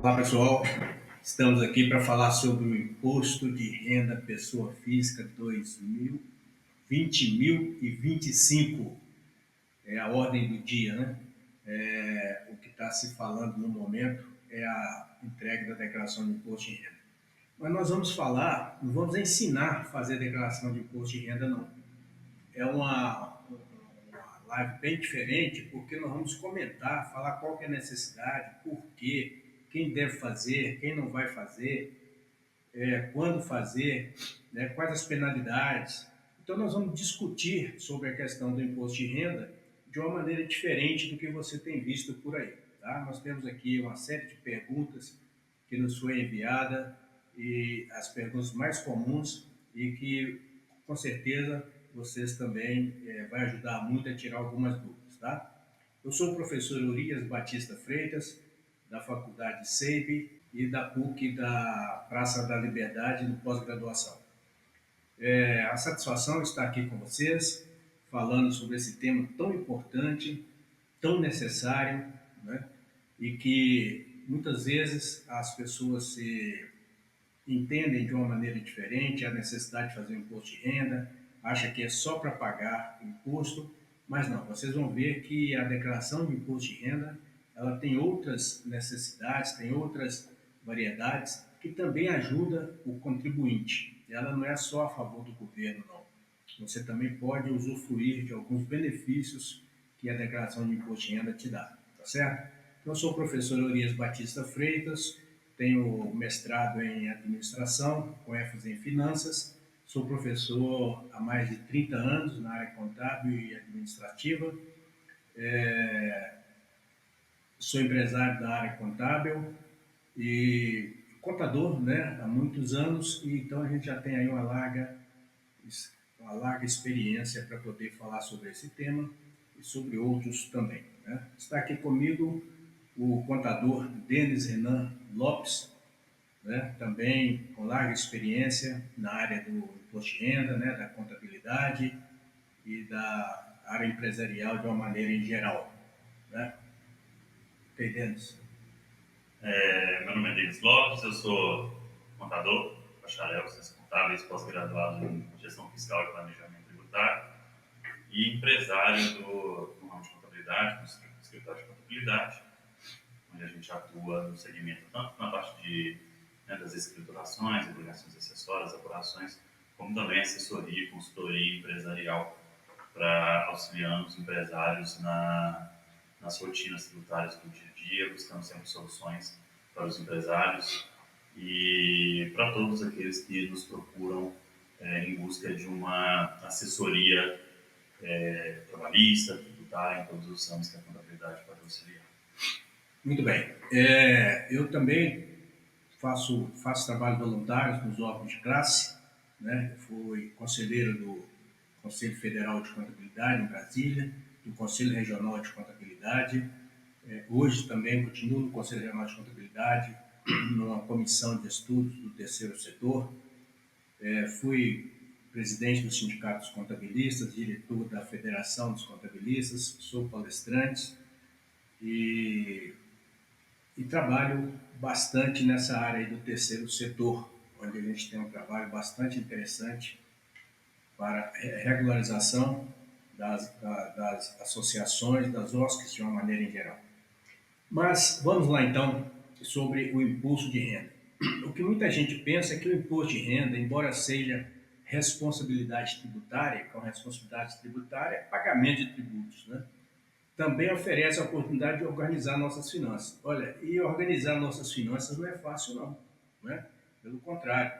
Olá pessoal, estamos aqui para falar sobre o imposto de renda pessoa física 2025. É a ordem do dia, né? O que está se falando no momento é a entrega da declaração de imposto de renda. Mas nós vamos falar, não vamos ensinar a fazer a declaração de imposto de renda, não. É uma live bem diferente, porque nós vamos comentar, falar qual que é a necessidade, por quê, quem deve fazer, quem não vai fazer, quando fazer, né, quais as penalidades. Então nós vamos discutir sobre a questão do imposto de renda de uma maneira diferente do que você tem visto por aí. Tá? Nós temos aqui uma série de perguntas que nos foi enviada e as perguntas mais comuns e que com certeza vocês também vai ajudar muito a tirar algumas dúvidas, tá? Eu sou o professor Urias Batista Freitas, da Faculdade SEIB e da PUC da Praça da Liberdade, no pós-graduação. A satisfação está aqui com vocês, falando sobre esse tema tão importante, tão necessário, né? E que muitas vezes as pessoas se entendem de uma maneira diferente a necessidade de fazer um imposto de renda, acha que é só para pagar imposto, mas não, vocês vão ver que a declaração de imposto de renda, ela tem outras necessidades, tem outras variedades que também ajuda o contribuinte. Ela não é só a favor do governo, não. Você também pode usufruir de alguns benefícios que a declaração de imposto de renda te dá, tá certo? Então, eu sou o professor Urias Batista Freitas, tenho mestrado em administração, com ênfase em finanças, sou professor há mais de 30 anos na área contábil e administrativa, sou empresário da área contábil e contador, né, há muitos anos, e então a gente já tem aí uma larga experiência para poder falar sobre esse tema e sobre outros também, né? Está aqui comigo o contador Denis Renan Lopes, né, também com larga experiência na área do imposto de renda, né, da contabilidade e da área empresarial de uma maneira em geral, né? Denis? Meu nome é Denis Lopes, eu sou contador, bacharel, ciências contábeis, pós-graduado em gestão fiscal e planejamento tributário e empresário do ramo de contabilidade, no escritório de contabilidade, onde a gente atua no segmento tanto na parte das escriturações, obrigações acessórias, apurações, como também assessoria e consultoria empresarial para auxiliar os empresários nas rotinas tributárias do dia a dia, buscando sempre soluções para os empresários e para todos aqueles que nos procuram em busca de uma assessoria trabalhista, tributária, em todos os ramos que a contabilidade pode auxiliar. Muito bem. Eu também faço trabalho voluntário nos órgãos de classe, né? Fui conselheiro do Conselho Federal de Contabilidade em Brasília, do Conselho Regional de Contabilidade. Hoje também continuo no Conselho Regional de Contabilidade, numa comissão de estudos do terceiro setor. Fui presidente do Sindicato dos Contabilistas, diretor da Federação dos Contabilistas, sou palestrante e trabalho bastante nessa área aí do terceiro setor, onde a gente tem um trabalho bastante interessante para regularização das associações, das OSCs de uma maneira em geral. Mas vamos lá então sobre o imposto de renda. O que muita gente pensa é que o imposto de renda, embora seja responsabilidade tributária, com responsabilidade tributária, é pagamento de tributos, né? Também oferece a oportunidade de organizar nossas finanças. Olha, e organizar nossas finanças não é fácil não, né? Pelo contrário,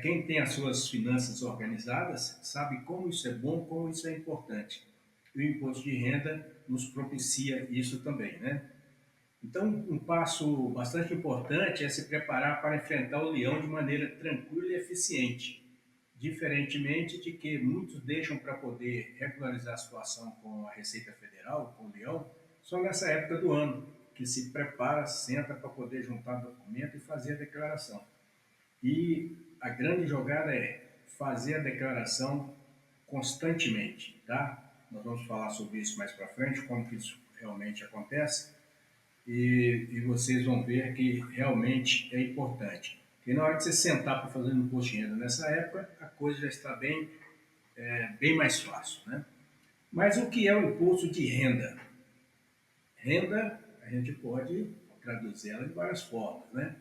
quem tem as suas finanças organizadas sabe como isso é bom, como isso é importante. E o imposto de renda nos propicia isso também, né? Então, um passo bastante importante é se preparar para enfrentar o leão de maneira tranquila e eficiente, diferentemente de que muitos deixam para poder regularizar a situação com a Receita Federal, com o leão, só nessa época do ano, que se prepara, senta para poder juntar documento e fazer a declaração. E a grande jogada é fazer a declaração constantemente, tá? Nós vamos falar sobre isso mais para frente, como que isso realmente acontece, e vocês vão ver que realmente é importante. Porque na hora que você sentar para fazer um imposto de renda nessa época, a coisa já está bem mais fácil, né? Mas o que é o imposto de renda? Renda, a gente pode traduzir ela de várias formas, né?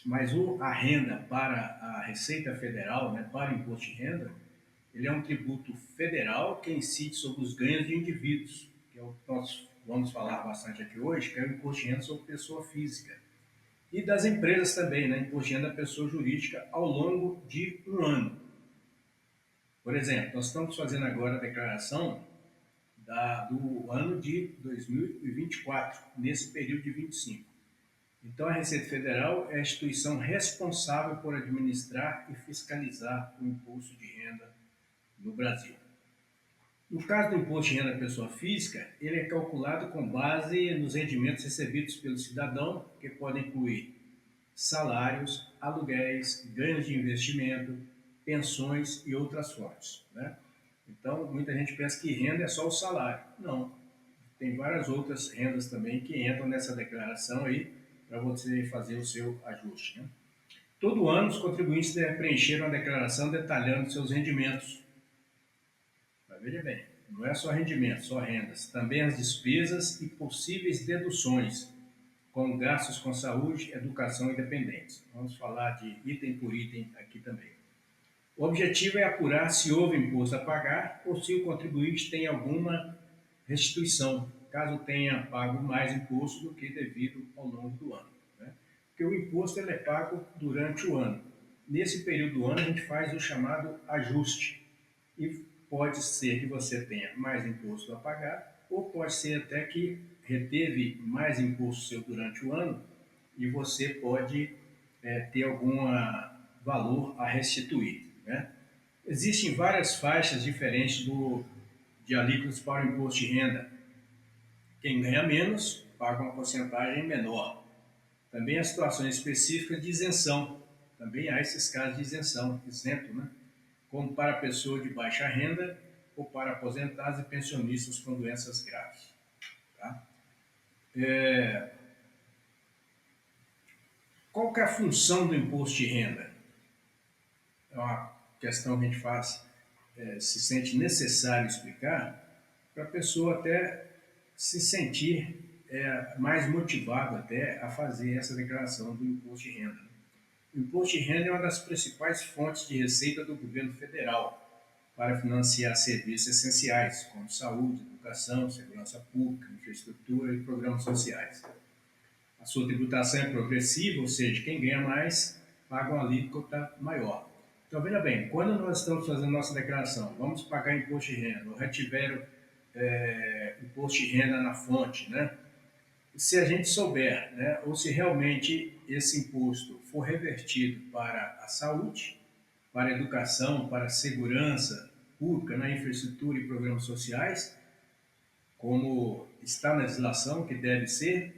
Mas a renda para a Receita Federal, né, para o imposto de renda, ele é um tributo federal que incide sobre os ganhos de indivíduos, que é o que nós vamos falar bastante aqui hoje, que é o imposto de renda sobre pessoa física. E das empresas também, né, imposto de renda da pessoa jurídica ao longo de um ano. Por exemplo, nós estamos fazendo agora a declaração do ano de 2024, nesse período de 25. Então, a Receita Federal é a instituição responsável por administrar e fiscalizar o imposto de renda no Brasil. No caso do imposto de renda da pessoa física, ele é calculado com base nos rendimentos recebidos pelo cidadão, que podem incluir salários, aluguéis, ganhos de investimento, pensões e outras fontes, né? Então, muita gente pensa que renda é só o salário. Não, tem várias outras rendas também que entram nessa declaração aí para você fazer o seu ajuste, né? Todo ano, os contribuintes devem preencher uma declaração detalhando seus rendimentos. Mas veja bem, não é só rendimento, só rendas. Também as despesas e possíveis deduções, com gastos com saúde, educação e dependentes. Vamos falar de item por item aqui também. O objetivo é apurar se houve imposto a pagar ou se o contribuinte tem alguma restituição, caso tenha pago mais imposto do que devido ao longo do ano, né? Porque o imposto ele é pago durante o ano. Nesse período do ano, a gente faz o chamado ajuste. E pode ser que você tenha mais imposto a pagar, ou pode ser até que reteve mais imposto seu durante o ano e você pode ter algum valor a restituir, né? Existem várias faixas diferentes de alíquotas para o imposto de renda. Quem ganha menos paga uma porcentagem menor. Também há situações específicas de isenção. Também há esses casos de isenção, isento, né? Como para pessoa de baixa renda ou para aposentados e pensionistas com doenças graves. Tá? Qual que é a função do imposto de renda? É uma questão que a gente faz, se sente necessário explicar, para a pessoa até se sentir mais motivado até a fazer essa declaração do imposto de renda. O imposto de renda é uma das principais fontes de receita do governo federal para financiar serviços essenciais, como saúde, educação, segurança pública, infraestrutura e programas sociais. A sua tributação é progressiva, ou seja, quem ganha mais paga uma alíquota maior. Então, veja bem, quando nós estamos fazendo nossa declaração, vamos pagar imposto de renda, ou retiveram imposto de renda na fonte, né? Se a gente souber, né, ou se realmente esse imposto for revertido para a saúde, para a educação, para a segurança pública, na infraestrutura e programas sociais, como está na legislação, que deve ser,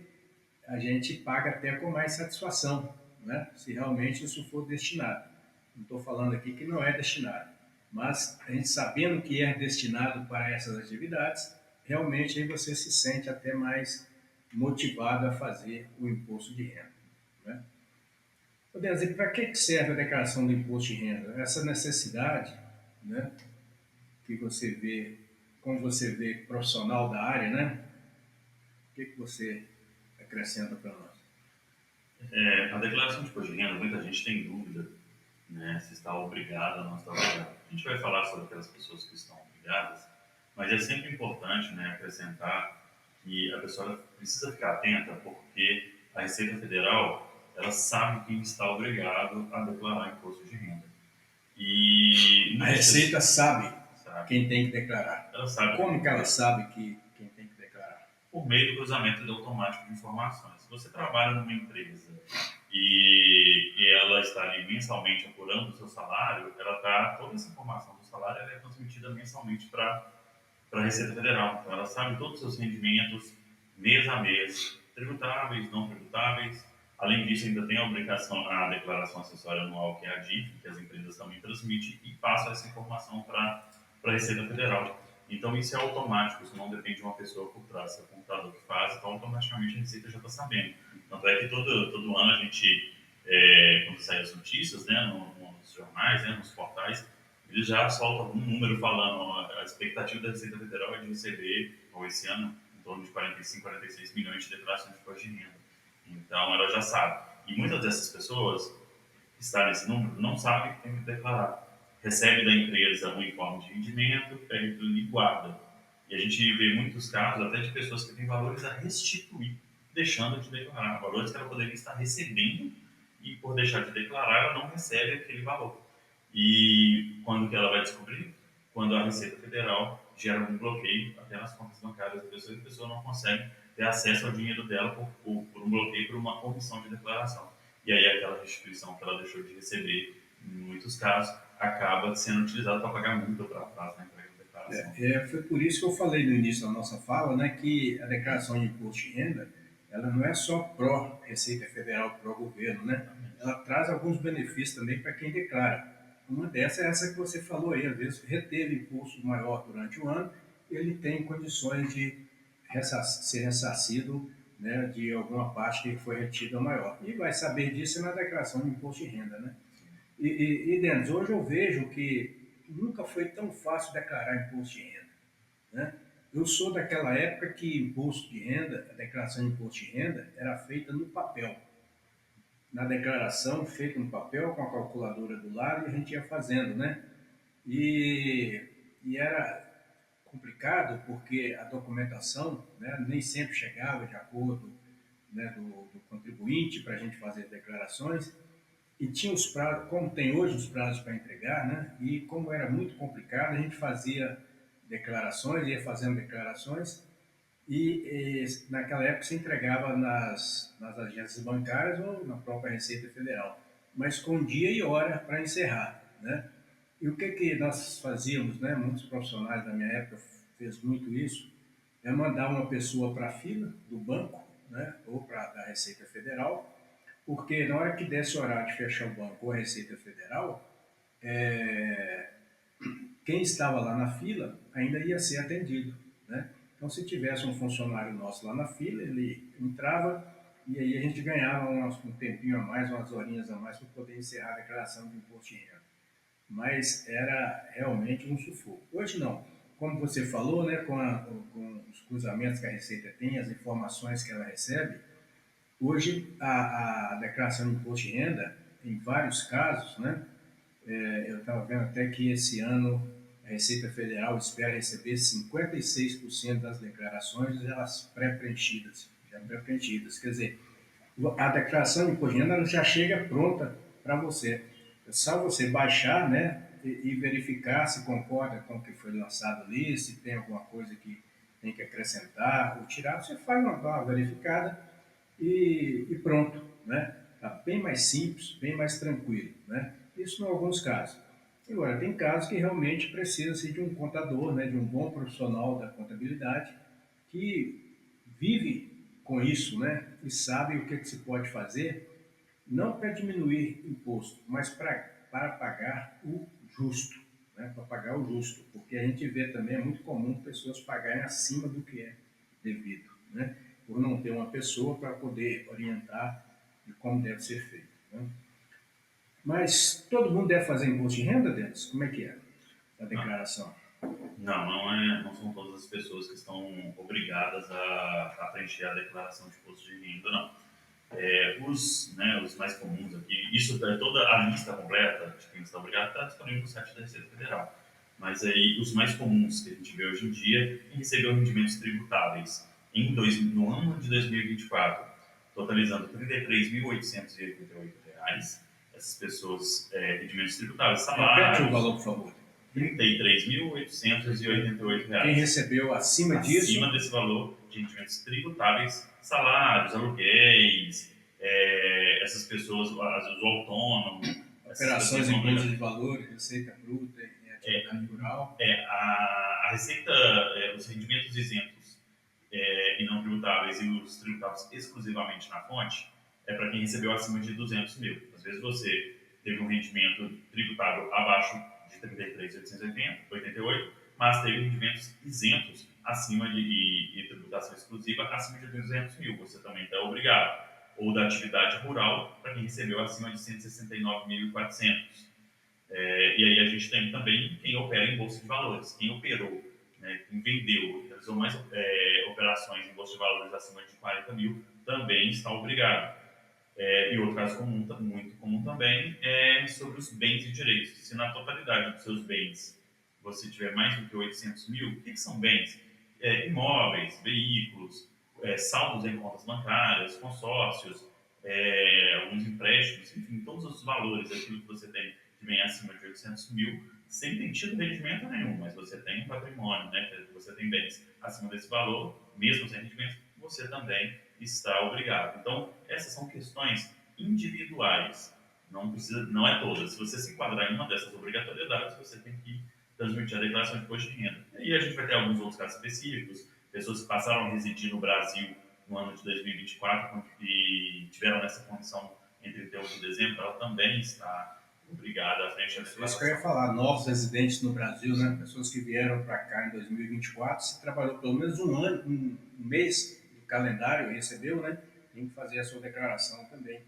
a gente paga até com mais satisfação, né? Se realmente isso for destinado. Não estou falando aqui que não é destinado, mas a gente sabendo que é destinado para essas atividades, realmente aí você se sente até mais motivado a fazer o imposto de renda, né? Podemos dizer, para que serve a declaração do imposto de renda? Essa necessidade, né, que você vê, como você vê profissional da área, né? O que você acrescenta para nós? A declaração de imposto de renda, muita gente tem dúvida, né, se está obrigado ou não está obrigado. A gente vai falar sobre aquelas pessoas que estão obrigadas, mas é sempre importante, né, acrescentar que a pessoa precisa ficar atenta, porque a Receita Federal ela sabe quem está obrigado a declarar imposto de renda. E a Receita sabe quem tem que declarar. Ela sabe. Como que ela sabe quem tem que declarar? Por meio do cruzamento automático de informações. Se você trabalha numa empresa e ela está ali mensalmente apurando o seu salário, toda essa informação do salário é transmitida mensalmente para a Receita Federal. Então, ela sabe todos os seus rendimentos, mês a mês, tributáveis, não tributáveis. Além disso, ainda tem a declaração acessória anual, que é a DIF, que as empresas também transmitem e passam essa informação para a Receita Federal. Então isso é automático, isso não depende de uma pessoa por trás, é o computador que faz, então automaticamente a Receita já está sabendo. Tanto é que todo ano a gente, quando saem as notícias, né, nos jornais, né, nos portais, eles já soltam algum número falando, ó, a expectativa da Receita Federal é de receber, ou esse ano, em torno de 45, 46 milhões de declarações de imposto de renda. Então ela já sabe. E muitas dessas pessoas que estão nesse número não sabem que tem que declarar. Recebe da empresa um informe de rendimento, pega e guarda. E a gente vê muitos casos até de pessoas que têm valores a restituir, deixando de declarar. Valores que ela poderia estar recebendo e por deixar de declarar, ela não recebe aquele valor. E quando que ela vai descobrir? Quando a Receita Federal gera um bloqueio até nas contas bancárias da pessoa e a pessoa não consegue ter acesso ao dinheiro dela por um bloqueio, por uma omissão de declaração. E aí aquela restituição que ela deixou de receber, em muitos casos, acaba sendo utilizada para pagar multa para atraso na entrega da declaração. Foi por isso que eu falei no início da nossa fala, né, que a declaração de imposto de renda, ela não é só pró-Receita Federal, pró-governo, né? Ela traz alguns benefícios também para quem declara. Uma dessas é essa que você falou aí, às vezes reteve imposto maior durante o ano, ele tem condições de ser ressarcido, né, de alguma parte que foi retida maior. E vai saber disso na declaração de imposto de renda, né? Denis, hoje eu vejo que nunca foi tão fácil declarar imposto de renda, né? Eu sou daquela época que imposto de renda, a declaração de imposto de renda era feita no papel. Na declaração, feita no papel, com a calculadora do lado, e a gente ia fazendo, né? E, e era complicado porque a documentação, né, nem sempre chegava de acordo, né, do contribuinte para a gente fazer declarações. E tinha os prazos, como tem hoje os prazos para entregar, né? E como era muito complicado, a gente fazia declarações, ia fazendo declarações, e naquela época se entregava nas agências bancárias ou na própria Receita Federal, mas com dia e hora para encerrar, né? E o que nós fazíamos, né? Muitos profissionais da minha época fez muito isso, é mandar uma pessoa para a fila do banco, né? Ou da Receita Federal, porque na hora que desse o horário de fechar o banco ou a Receita Federal, quem estava lá na fila ainda ia ser atendido, né? Então, se tivesse um funcionário nosso lá na fila, ele entrava e aí a gente ganhava um tempinho a mais, umas horinhas a mais para poder encerrar a declaração de imposto de renda. Mas era realmente um sufoco. Hoje não. Como você falou, né, com os cruzamentos que a Receita tem, as informações que ela recebe, hoje a declaração de imposto de renda, em vários casos, né, eu estava vendo até que esse ano a Receita Federal espera receber 56% das declarações elas pré-preenchidas, já pré-preenchidas. Quer dizer, a declaração de imposto de renda já chega pronta para você. É só você baixar, né, e verificar se concorda com o que foi lançado ali, se tem alguma coisa que tem que acrescentar ou tirar. Você faz uma verificada e pronto, né? Tá bem mais simples, bem mais tranquilo, né? Isso em alguns casos. Agora, tem casos que realmente precisa-se de um contador, né, de um bom profissional da contabilidade que vive com isso, né, e sabe o que se pode fazer, não para diminuir imposto, mas para pagar o justo, né, para pagar o justo, porque a gente vê também, é muito comum pessoas pagarem acima do que é devido, né, por não ter uma pessoa para poder orientar de como deve ser feito, né? Mas todo mundo deve fazer imposto de renda, Denis? Como é que é a declaração? Não são todas as pessoas que estão obrigadas a preencher a declaração de imposto de renda, não. Os mais comuns aqui, isso é toda a lista completa de quem está obrigado, está disponível no site da Receita Federal. Mas aí, os mais comuns que a gente vê hoje em dia é receber rendimentos tributáveis no ano de 2024, totalizando R$ 33.888. Essas pessoas, rendimentos tributáveis, Repete o salários, valor, por favor. R$ 33.888. Quem recebeu acima disso? Acima desse valor de rendimentos tributáveis, salários, aluguéis, essas pessoas, os autônomos, Operações em bolsa de valores, receita bruta em atividade rural. A receita, os rendimentos isentos e não tributáveis e os tributáveis exclusivamente na fonte, é para quem recebeu acima de 200 mil. Às vezes você teve um rendimento tributável abaixo de 33.888, mas teve rendimentos isentos acima e tributação exclusiva acima de 200 mil. Você também está obrigado. Ou da atividade rural, para quem recebeu acima de 169.400. E aí a gente tem também quem opera em bolsa de valores, quem operou, né, quem vendeu, realizou mais operações em bolsa de valores acima de 40 mil, também está obrigado. E outro caso comum, muito comum também é sobre os bens e direitos. Se na totalidade dos seus bens você tiver mais do que 800 mil, o que são bens? Imóveis, veículos, saldos em contas bancárias, consórcios, alguns empréstimos, enfim, todos os valores, aquilo que você tem que vem acima de 800 mil, sem ter tido rendimento nenhum, mas você tem um patrimônio, né, você tem bens acima desse valor, mesmo sem rendimento, você também está obrigado. Então, essas são questões individuais, não é todas. Se você se enquadrar em uma dessas obrigatoriedades, você tem que transmitir a declaração de imposto de renda. E a gente vai ter alguns outros casos específicos, pessoas que passaram a residir no Brasil no ano de 2024 e tiveram essa condição entre 31 de dezembro, ela também está obrigada à frente da declaração. Isso que eu ia falar, novos residentes no Brasil, né? Pessoas que vieram para cá em 2024, se trabalhou pelo menos um ano, um mês do calendário e recebeu, né? Tem que fazer a sua declaração também.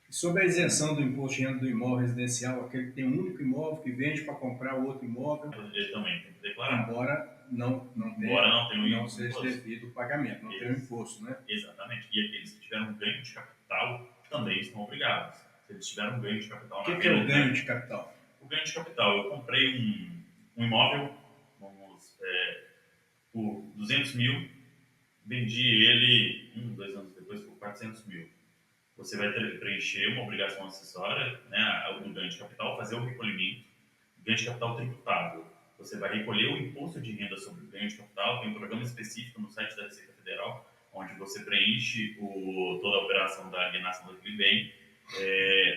E sobre a isenção do imposto de renda do imóvel residencial, aquele que tem um único imóvel que vende para comprar o outro imóvel, ele também tem que declarar. Embora não seja devido o pagamento, não tenha o imposto, né? Exatamente. E aqueles que tiveram um ganho de capital também estão obrigados. Se eles tiveram um ganho de capital na venda... O que é o ganho de capital? O ganho de capital, eu comprei um imóvel, por 200 mil, vendi ele 2 anos depois por 400 mil. Você vai preencher uma obrigação acessória, né, do ganho de capital, fazer o recolhimento, ganho de capital tributável. Você vai recolher o imposto de renda sobre o ganho de capital, tem um programa específico no site da Receita Federal, onde você preenche toda a operação da alienação daquele bem,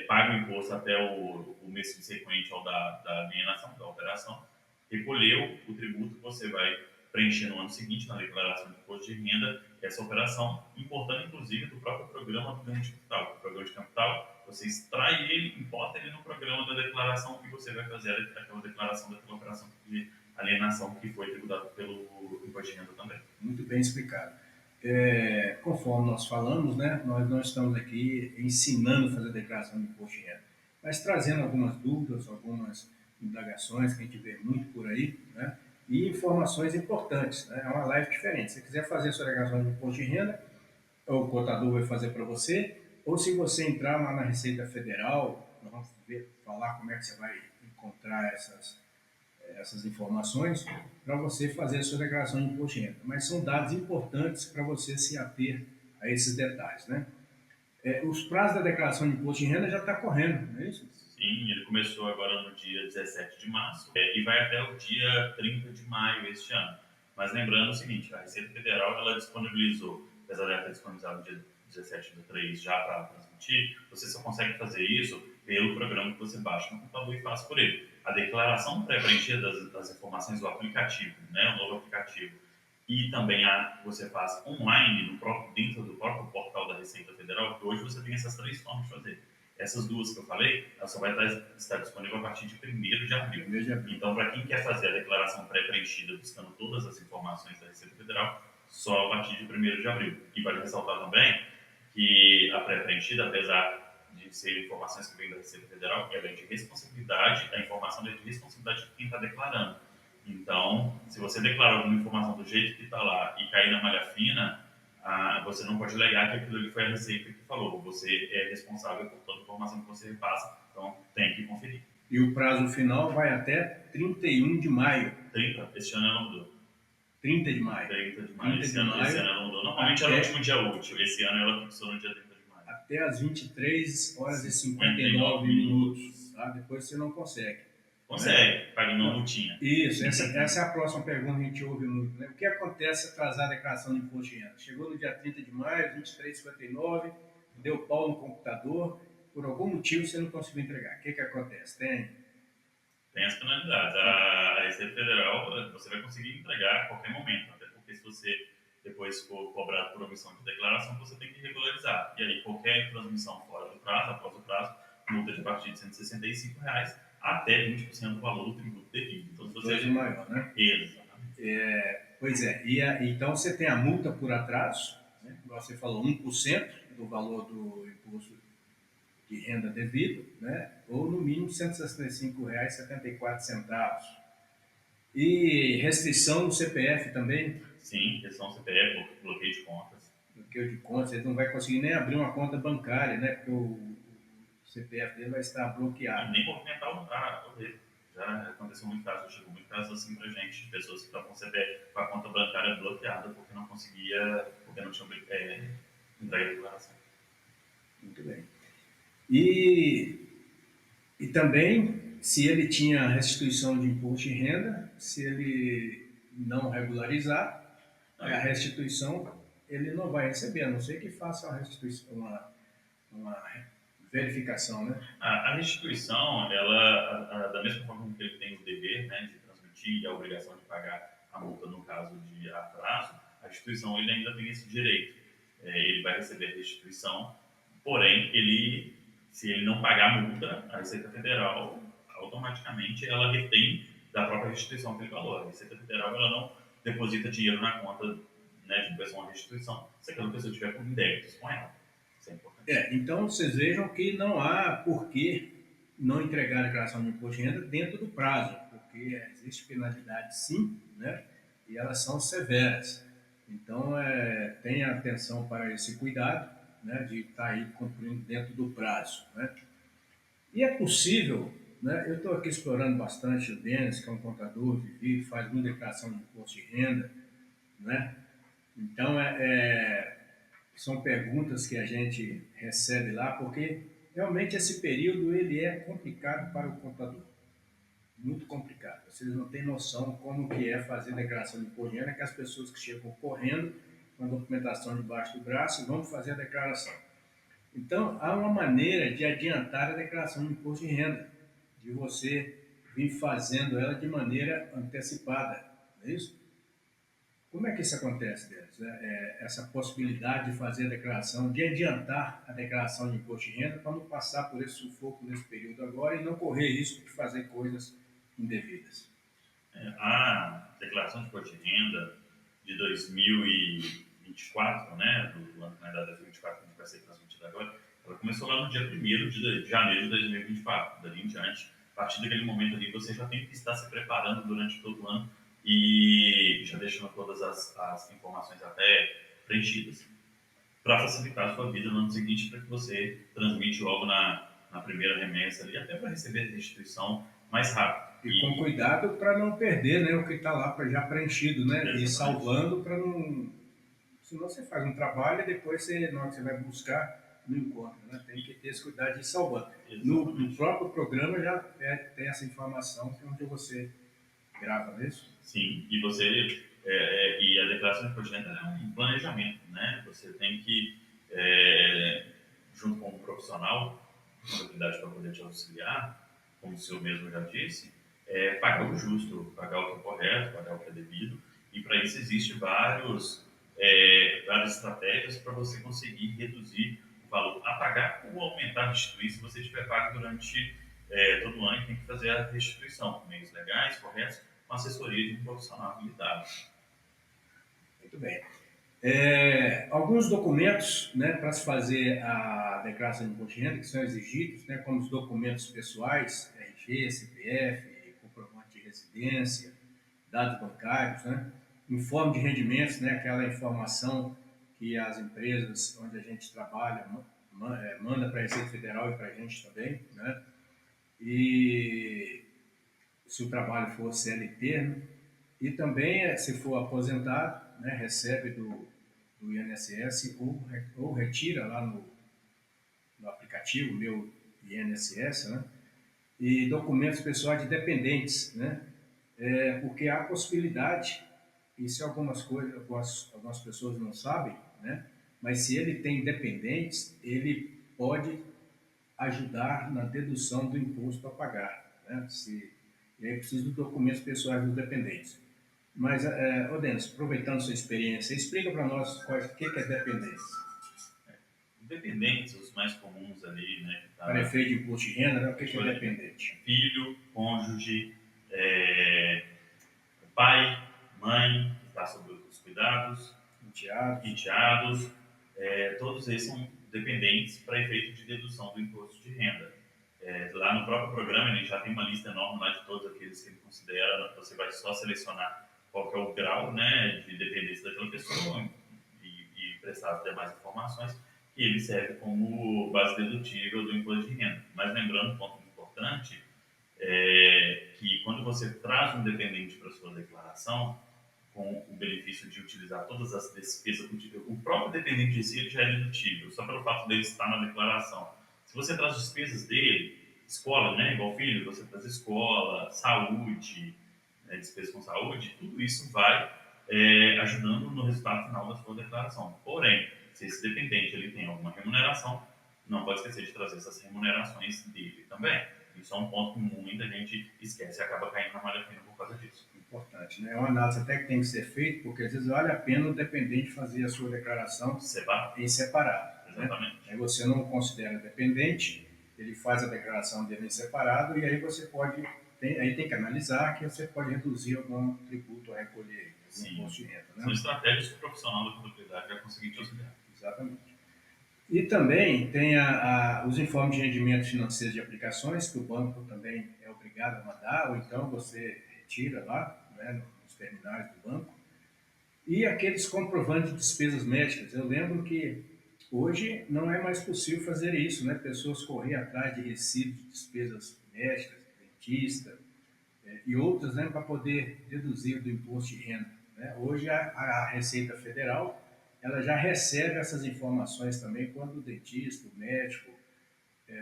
paga o imposto até o mês subsequente ao da alienação, da operação, recolheu o tributo, você vai preencher no ano seguinte, na declaração de imposto de renda, essa operação, importando inclusive do próprio programa do ganho de capital. O programa de capital, você extrai ele, importa ele no programa da declaração e você vai fazer aquela declaração daquela operação de alienação que foi tributada pelo imposto de renda também. Muito bem explicado. Conforme nós falamos, né, nós não estamos aqui ensinando a fazer a declaração de imposto de renda, mas trazendo algumas dúvidas, algumas indagações que a gente vê muito por aí, né, e informações importantes. Né? É uma live diferente. Se você quiser fazer a sua declaração de imposto de renda, o contador vai fazer para você, ou se você entrar lá na Receita Federal, nós vamos falar como é que você vai encontrar essas informações para você fazer a sua declaração de imposto de renda. Mas são dados importantes para você se ater a esses detalhes. Né? Os prazos da declaração de imposto de renda já está correndo, não é isso? Sim, ele começou agora no dia 17 de março e vai até o dia 30 de maio este ano. Mas lembrando o seguinte, a Receita Federal ela disponibilizou, apesar de ela ter disponibilizado no dia 17 do 3 já para transmitir, você só consegue fazer isso pelo programa que você baixa no computador e faz por ele. A declaração pré-preenchida das informações do aplicativo, né, o novo aplicativo, e também você faz online dentro do próprio portal da Receita Federal, que hoje você tem essas 3 formas de fazer. Essas 2 que eu falei, ela só vai estar disponível a partir de 1º de abril. Então, para quem quer fazer a declaração pré-preenchida buscando todas as informações da Receita Federal, só a partir de 1º de abril. E vale ressaltar também que a pré-preenchida, apesar de ser informações que vêm da Receita Federal, ela é de responsabilidade, a informação é de responsabilidade de quem está declarando. Então, se você declara alguma informação do jeito que está lá e cair na malha fina, você não pode alegar que aquilo ali foi a Receita que falou. Você é responsável por toda a informação que você repassa, então tem que conferir. E o prazo final vai até 31 de maio. 30? Este ano ela mudou. 30 de maio. 30 de maio. Esse ano ela mudou. Normalmente era o último dia útil. Esse ano ela fixou no dia 30 de maio. Até às 23 horas e 59 minutos. Tá? Depois você não consegue. Consegue, pagando uma multinha. Isso, essa é a próxima pergunta que a gente ouve muito. Né? O que acontece se atrasar a declaração de imposto de renda? Chegou no dia 30 de maio, 23h59, deu pau no computador, por algum motivo você não conseguiu entregar. O que acontece? Tem as penalidades. A Receita Federal, você vai conseguir entregar a qualquer momento, até porque se você depois for cobrado por omissão de declaração, você tem que regularizar. E aí, qualquer transmissão fora do prazo, após o prazo, multa de a partir de R$ 165 até 20% do valor do tributo devido. Então, se 12 maior, né? Exatamente. Pois é, então você tem a multa por atraso, né? Igual você falou, 1% do valor do imposto de renda devido, né? Ou no mínimo R$ 165,74. E restrição no CPF também, Sim, questão CPF, bloqueio de contas. bloqueio de contas, ele não vai conseguir nem abrir uma conta bancária, né? Porque o CPF dele vai estar E bloqueado. nem movimentar o dele. Já aconteceu muito caso, chegou muito caso assim pra gente, de pessoas que estavam com o CPF, com a conta bancária bloqueada porque não conseguia, porque não tinha entregue a declaração. Muito bem. E também, se ele tinha restituição de imposto de renda, se ele não regularizar, a restituição ele não vai receber, a não ser que faça uma restituição, uma verificação, né? A restituição, ela, da mesma forma que ele tem o dever, né, de transmitir e a obrigação de pagar a multa no caso de atraso, a restituição ele ainda tem esse direito. Ele vai receber a restituição, porém, se ele não pagar a multa, a Receita Federal, automaticamente, ela retém da própria restituição aquele valor. A Receita Federal, ela não deposita dinheiro na conta, né, de pessoa de restituição, se aquela pessoa tiver com débitos com ela. Isso é importante. Então, vocês vejam que não há por que não entregar a declaração de imposto de renda dentro do prazo, porque existe penalidade sim, né? E elas são severas. Então, tenha atenção para esse cuidado, né? De estar aí cumprindo dentro do prazo, né? E é possível, né? Eu estou aqui explorando bastante o Denis, que é um contador de vídeo, faz muita declaração de imposto de renda, né? Então, são perguntas que a gente recebe lá, porque realmente esse período ele é complicado para o contador, muito complicado. Vocês não têm noção como que é fazer declaração de imposto de renda, que as pessoas que chegam correndo com a documentação debaixo do braço e vão fazer a declaração. Então, há uma maneira de adiantar a declaração de imposto de renda, de você vir fazendo ela de maneira antecipada, não é isso? Como é que isso acontece, Denis? Essa possibilidade de fazer a declaração, de adiantar a declaração de imposto de renda para não passar por esse sufoco nesse período agora e não correr risco de fazer coisas indevidas. A declaração de imposto de renda de 2024, né, do ano calendário 2024 que a gente vai ser transmitida agora, ela começou lá no dia 1º de janeiro de 2024, dali em diante. A partir daquele momento ali, você já tem que estar se preparando durante todo o ano e já deixando todas as informações até preenchidas para facilitar a sua vida no ano seguinte, para que você transmite logo na primeira remessa ali, até para receber a restituição mais rápido. E com cuidado para não perder, né, o que está lá já preenchido, né? Exatamente. E salvando para não... Senão você faz um trabalho e depois, na hora que você vai buscar, não encontra, né? Tem que ter esse cuidado de ir salvando. No próprio programa já tem essa informação que é onde você grava, não é isso? Sim, e você... e a declaração de imposto de renda é um planejamento, né? Você tem que, junto com um profissional com habilidade para poder te auxiliar, como o senhor mesmo já disse, pagar o justo, pagar o que é correto, pagar o que é devido, e para isso existem várias estratégias para você conseguir reduzir o valor a pagar ou aumentar a restituir se você estiver pago durante todo o ano e tem que fazer a restituição com meios legais, corretos, com assessoria de um profissional habilitado. Muito bem. Alguns documentos, né, para se fazer a declaração de imposto de renda que são exigidos, né, como os documentos pessoais, RG, CPF, comprovante de residência, dados bancários, né, informe de rendimentos, né, aquela informação que as empresas onde a gente trabalha manda para a Receita Federal e para a gente também, né, e se o trabalho for CLT, né, e também se for aposentado, né, recebe do INSS ou retira lá no aplicativo meu INSS, né, e documentos pessoais de dependentes, né, porque há possibilidade, e se algumas pessoas não sabem, né, mas se ele tem dependentes, ele pode ajudar na dedução do imposto a pagar, né, e aí precisa de documentos pessoais dos dependentes. Mas, Denis, aproveitando sua experiência, explica para nós o que é dependência. Dependentes, os mais comuns ali, né? Para efeito de imposto de renda, né? O que é dependente? Filho, cônjuge, dos cuidados, Enteados. enteados, todos eles são dependentes para efeito de dedução do imposto de renda. Lá no próprio programa ele já tem uma lista enorme lá de todos aqueles que ele considera, você vai só selecionar qual que é o grau, né, de dependência daquela pessoa e prestar as demais informações, e ele serve como base dedutível do imposto de renda. Mas lembrando um ponto importante, que quando você traz um dependente para sua declaração, com o benefício de utilizar todas as despesas, o próprio dependente em si ele já é dedutível, só pelo fato dele estar na declaração. Se você traz despesas dele, escola, né, igual filho, você traz escola, saúde, né, despesas com saúde, tudo isso vai ajudando no resultado final da sua declaração. Porém, se esse dependente ele tem alguma remuneração, não pode esquecer de trazer essas remunerações dele também. Isso é um ponto que muita gente esquece e acaba caindo na malha fina por causa disso. Importante, né? É uma análise até que tem que ser feita, porque às vezes vale a pena o dependente fazer a sua declaração em separado. Exatamente. Né? Aí você não considera dependente, ele faz a declaração dele em separado, e aí você pode, aí tem que analisar que você pode reduzir algum tributo a recolher, algum imposto de renda. Né? São estratégias que o profissional da contabilidade vai conseguir te auxiliar. Exatamente. E também tem os informes de rendimento financeiro de aplicações, que o banco também é obrigado a mandar, ou então você retira lá, né, nos terminais do banco. E aqueles comprovantes de despesas médicas. Eu lembro que hoje não é mais possível fazer isso, né? Pessoas correm atrás de recibos de despesas médicas, dentista, e outras, né, para poder deduzir do imposto de renda. Né? Hoje a Receita Federal ela já recebe essas informações também quando o dentista, o médico,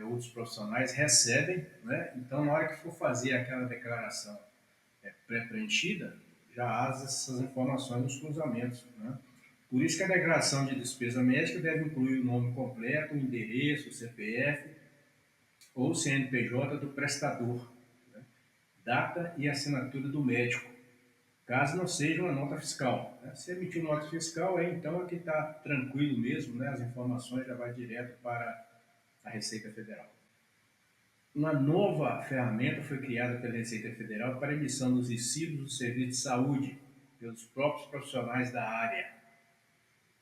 outros profissionais recebem, né? Então na hora que for fazer aquela declaração pré-preenchida, já há essas informações nos cruzamentos. Né? Por isso que a declaração de despesa médica deve incluir o nome completo, o endereço, o CPF ou o CNPJ do prestador, né? Data e assinatura do médico, caso não seja uma nota fiscal. Né? Se emitir nota fiscal, então aqui está tranquilo mesmo, né? As informações já vão direto para a Receita Federal. Uma nova ferramenta foi criada pela Receita Federal para emissão dos recibos do serviço de saúde pelos próprios profissionais da área.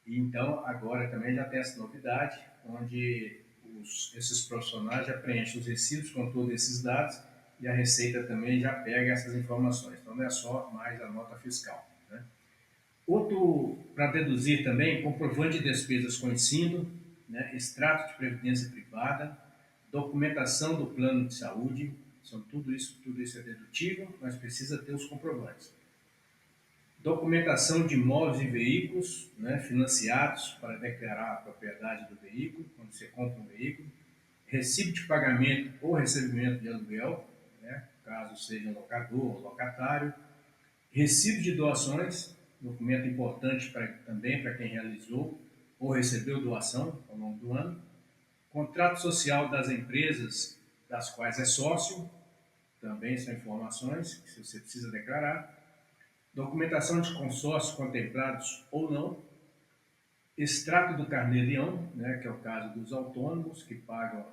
E então, agora também já tem essa novidade, onde esses profissionais já preenchem os recibos com todos esses dados e a Receita também já pega essas informações. Então, não é só mais a nota fiscal. Né? Outro, para deduzir também, comprovante de despesas com ensino, né? Extrato de previdência privada, documentação do plano de saúde, tudo isso é dedutível, mas precisa ter os comprovantes. Documentação de imóveis e veículos, né, financiados para declarar a propriedade do veículo, quando você compra um veículo. Recibo de pagamento ou recebimento de aluguel, né, caso seja locador ou locatário. Recibo de doações, documento importante também para quem realizou ou recebeu doação ao longo do ano. Contrato social das empresas das quais é sócio, também são informações que você precisa declarar. Documentação de consórcios contemplados ou não. Extrato do carnê-leão, né, que é o caso dos autônomos que pagam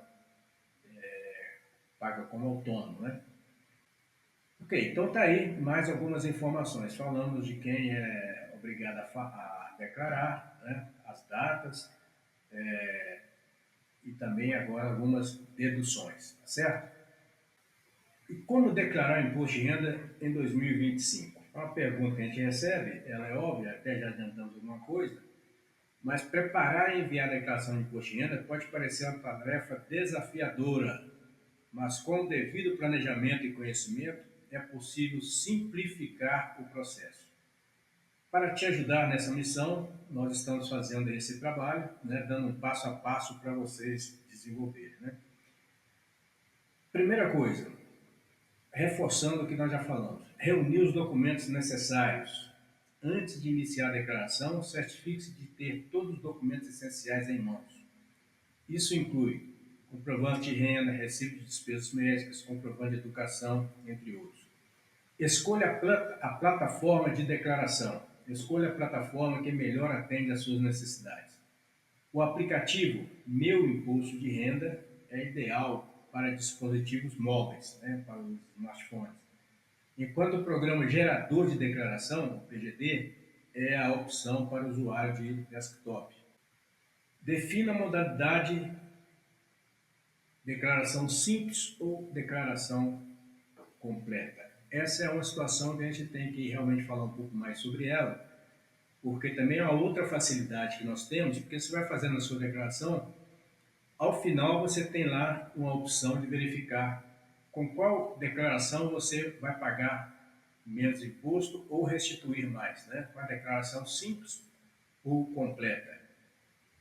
como autônomo. Né? Ok, então está aí mais algumas informações. Falamos de quem é obrigado a declarar, né, as datas, e também agora algumas deduções, tá certo? E como declarar imposto de renda em 2025? É uma pergunta que a gente recebe, ela é óbvia, até já adiantamos alguma coisa, mas preparar e enviar a declaração de imposto de renda pode parecer uma tarefa desafiadora, mas com o devido planejamento e conhecimento é possível simplificar o processo. Para te ajudar nessa missão, nós estamos fazendo esse trabalho, né, dando um passo a passo para vocês desenvolverem. Né? Primeira coisa, reforçando o que nós já falamos, reunir os documentos necessários. Antes de iniciar a declaração, certifique-se de ter todos os documentos essenciais em mãos. Isso inclui comprovante de renda, recibo de despesas médicas, comprovante de educação, entre outros. Escolha a plataforma de declaração. Escolha a plataforma que melhor atende às suas necessidades. O aplicativo Meu Imposto de Renda é ideal para dispositivos móveis, né, para os smartphones. Enquanto o programa Gerador de Declaração, o PGD, é a opção para o usuário de desktop. Defina a modalidade declaração simples ou declaração completa. Essa é uma situação que a gente tem que realmente falar um pouco mais sobre ela, porque também é uma outra facilidade que nós temos, porque você vai fazendo a sua declaração, ao final você tem lá uma opção de verificar com qual declaração você vai pagar menos imposto ou restituir mais, né? Com a declaração simples ou completa.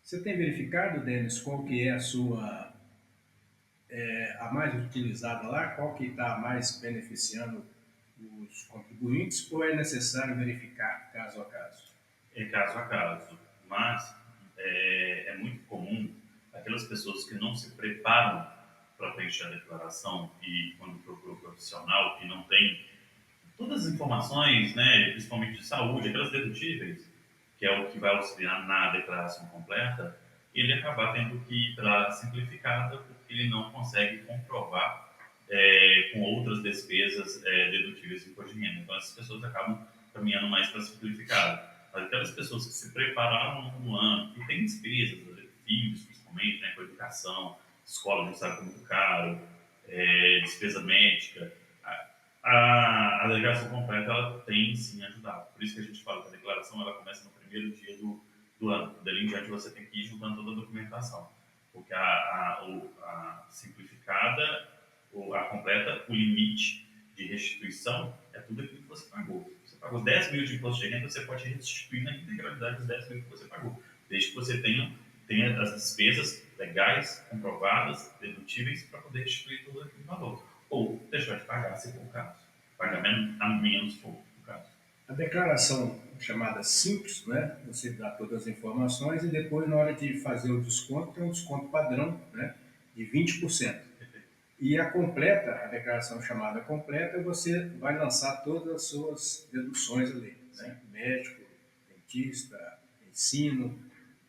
Você tem verificado, Denis, qual que é a sua a mais utilizada lá, qual que está mais beneficiando os contribuintes, ou é necessário verificar caso a caso? É caso a caso, mas é muito comum aquelas pessoas que não se preparam para preencher a declaração e quando procura o profissional que não tem todas as informações, né, principalmente de saúde, aquelas dedutíveis, que é o que vai auxiliar na declaração completa, ele acabar tendo que ir para a simplificada porque ele não consegue comprovar com outras despesas dedutíveis de imposto de renda. Então, essas pessoas acabam caminhando mais para a simplificada. Mas aquelas pessoas que se prepararam no ano, que têm despesas, filhos principalmente, né, com educação, escola, a gente sabe que é muito caro, despesa médica, a declaração completa ela tem sim ajudado. Por isso que a gente fala que a declaração ela começa no primeiro dia do ano. Dali em diante você tem que ir juntando toda a documentação. Porque a simplificada, a completa, o limite de restituição é tudo aquilo que você pagou. Você pagou 10 mil de imposto de renda, você pode restituir na integralidade dos 10 mil que você pagou. Desde que você tenha as despesas legais, comprovadas, dedutíveis, para poder restituir todo aquele valor. Ou deixar de pagar, se for o caso. Pagar a menos, se for o caso. A declaração chamada simples, né? Você dá todas as informações e depois, na hora de fazer o desconto, tem um desconto padrão, né? De 20%. E a completa, a declaração chamada completa, você vai lançar todas as suas deduções ali, né? Médico, dentista, ensino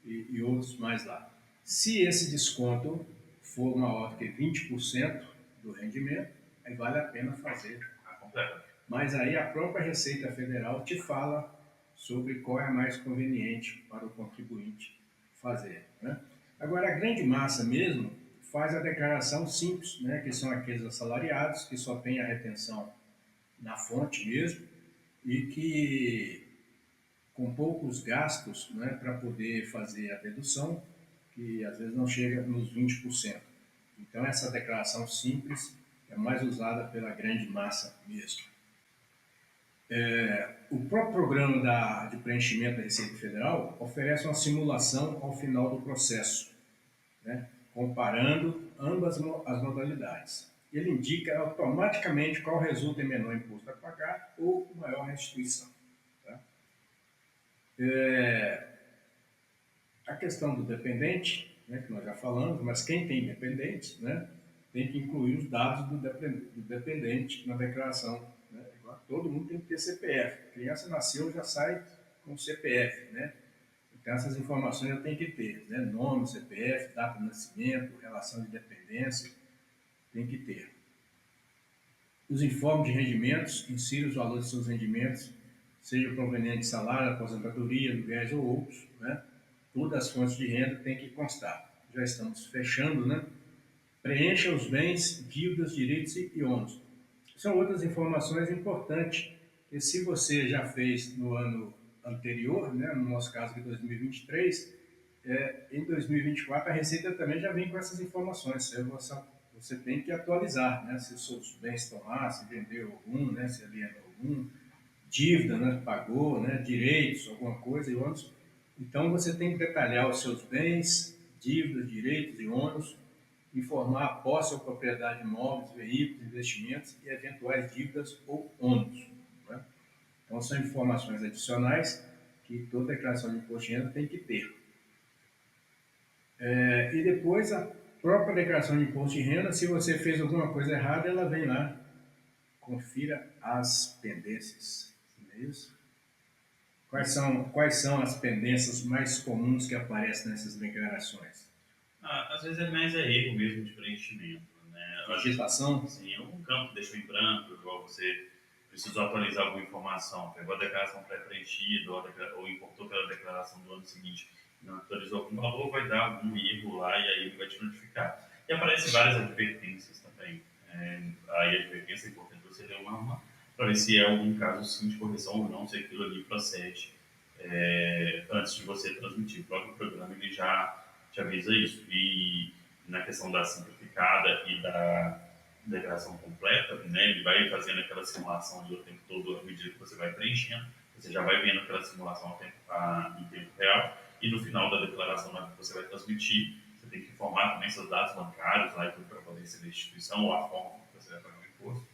e outros mais lá. Se esse desconto for maior do que 20% do rendimento, aí vale a pena fazer a completa. Mas aí a própria Receita Federal te fala sobre qual é mais conveniente para o contribuinte fazer, né? Agora, a grande massa mesmo faz a declaração simples, né, que são aqueles assalariados que só têm a retenção na fonte mesmo e que com poucos gastos, né, para poder fazer a dedução, que às vezes não chega nos 20%. Então, essa declaração simples é mais usada pela grande massa mesmo. O próprio programa de preenchimento da Receita Federal oferece uma simulação ao final do processo, né, comparando ambas as modalidades. Ele indica automaticamente qual resulta em menor imposto a pagar ou maior restituição. Tá? A questão do dependente, né, que nós já falamos, mas quem tem dependentes, né, tem que incluir os dados do dependente na declaração. Né? Todo mundo tem que ter CPF. A criança nasceu já sai com CPF, né? Então, essas informações eu tenho que ter, né? Nome, CPF, data de nascimento, relação de dependência, tem que ter. Os informes de rendimentos, insira os valores de seus rendimentos, seja proveniente de salário, aposentadoria, aluguéis ou outros, né? Todas as fontes de renda tem que constar. Já estamos fechando, né? Preencha os bens, dívidas, direitos e ônus. São outras informações importantes, que se você já fez no ano anterior, né, no nosso caso de 2023, em 2024 a Receita também já vem com essas informações. Você tem que atualizar, né, se os seus bens estão lá, se vendeu algum, né, se alienou algum, dívida, né, pagou, né, direitos, alguma coisa e ônus. Então você tem que detalhar os seus bens, dívidas, direitos e ônus, informar a posse ou propriedade de imóveis, veículos, investimentos e eventuais dívidas ou ônus. Né? Então, são informações adicionais que toda declaração de imposto de renda tem que ter. E depois, a própria declaração de imposto de renda, se você fez alguma coisa errada, ela vem lá, confira as pendências. Não é isso? Quais são as pendências mais comuns que aparecem nessas declarações? Às vezes é mais erro mesmo de preenchimento, né? Digitação? Sim, algum campo deixou em branco, igual você precisou atualizar alguma informação, pegou a declaração pré-preenchida ou importou pela declaração do ano seguinte, não atualizou algum valor, vai dar algum erro lá e aí ele vai te notificar. E aparecem várias advertências também. Aí a advertência é importante você ler uma para ver se é algum caso sim de correção ou não, se aquilo ali procede antes de você transmitir. O próprio programa ele já te avisa isso. E na questão da simplificada e da declaração completa, né, ele vai fazendo aquela simulação ali o tempo todo, à medida que você vai preenchendo, você já vai vendo aquela simulação em tempo real, e no final da declaração que você vai transmitir, você tem que informar também seus dados bancários lá e tudo para poder receber a instituição ou a forma que você vai pagar o imposto.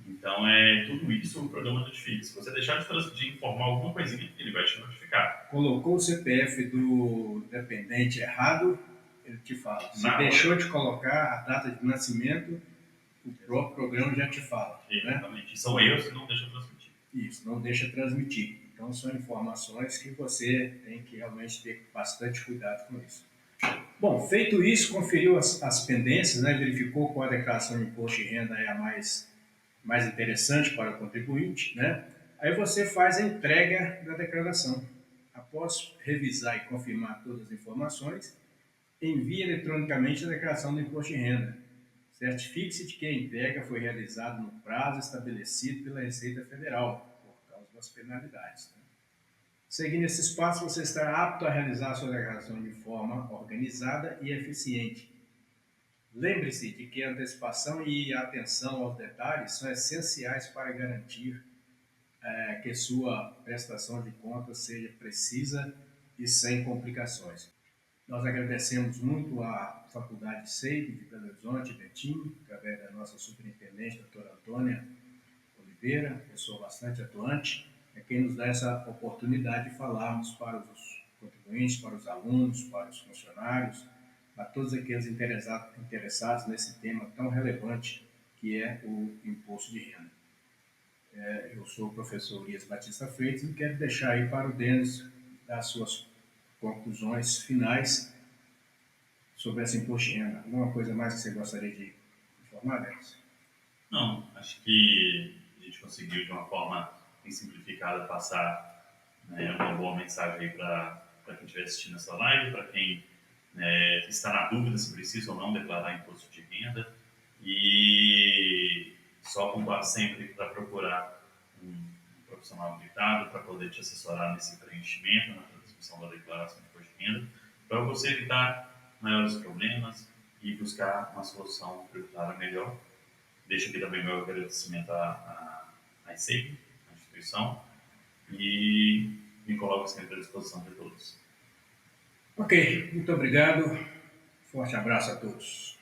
Então, tudo isso o programa notifica. Se você deixar de informar alguma coisinha, ele vai te notificar. Colocou o CPF do dependente errado, ele te fala. Se Na deixou hora. de colocar a data de nascimento, o próprio programa já te fala. Exatamente. Né? E são erros que não deixam transmitir. Isso, não deixa transmitir. Então, são informações que você tem que realmente ter bastante cuidado com isso. Bom, feito isso, conferiu as pendências, né? Verificou qual a declaração de imposto de renda é a mais interessante para o contribuinte, né? Aí você faz a entrega da declaração. Após revisar e confirmar todas as informações, envie eletronicamente a declaração do imposto de renda. Certifique-se de que a entrega foi realizada no prazo estabelecido pela Receita Federal, por causa das penalidades. Né? Seguindo esses passos, você estará apto a realizar a sua declaração de forma organizada e eficiente. Lembre-se de que a antecipação e a atenção aos detalhes são essenciais para garantir que sua prestação de contas seja precisa e sem complicações. Nós agradecemos muito à Faculdade SEIB de Belo Horizonte, Betim, através da nossa superintendente, doutora Antônia Oliveira, pessoa bastante atuante, é quem nos dá essa oportunidade de falarmos para os contribuintes, para os alunos, para os funcionários, para todos aqueles interessados nesse tema tão relevante que é o imposto de renda. Eu sou o professor Elias Batista Freitas e quero deixar aí para o Denis dar suas conclusões finais sobre essa imposto de renda. Alguma coisa mais que você gostaria de informar, Denis? Não, acho que a gente conseguiu de uma forma bem simplificada passar uma boa mensagem para quem estiver assistindo essa live, para quem está na dúvida se precisa ou não declarar imposto de renda, e só contar sempre para procurar um profissional habilitado para poder te assessorar nesse preenchimento, na transmissão da declaração de imposto de renda, para você evitar maiores problemas e buscar uma solução tributária melhor. Deixo aqui também meu agradecimento à ICEP, à instituição, e me coloco sempre à disposição de todos. Ok, muito obrigado. Forte abraço a todos.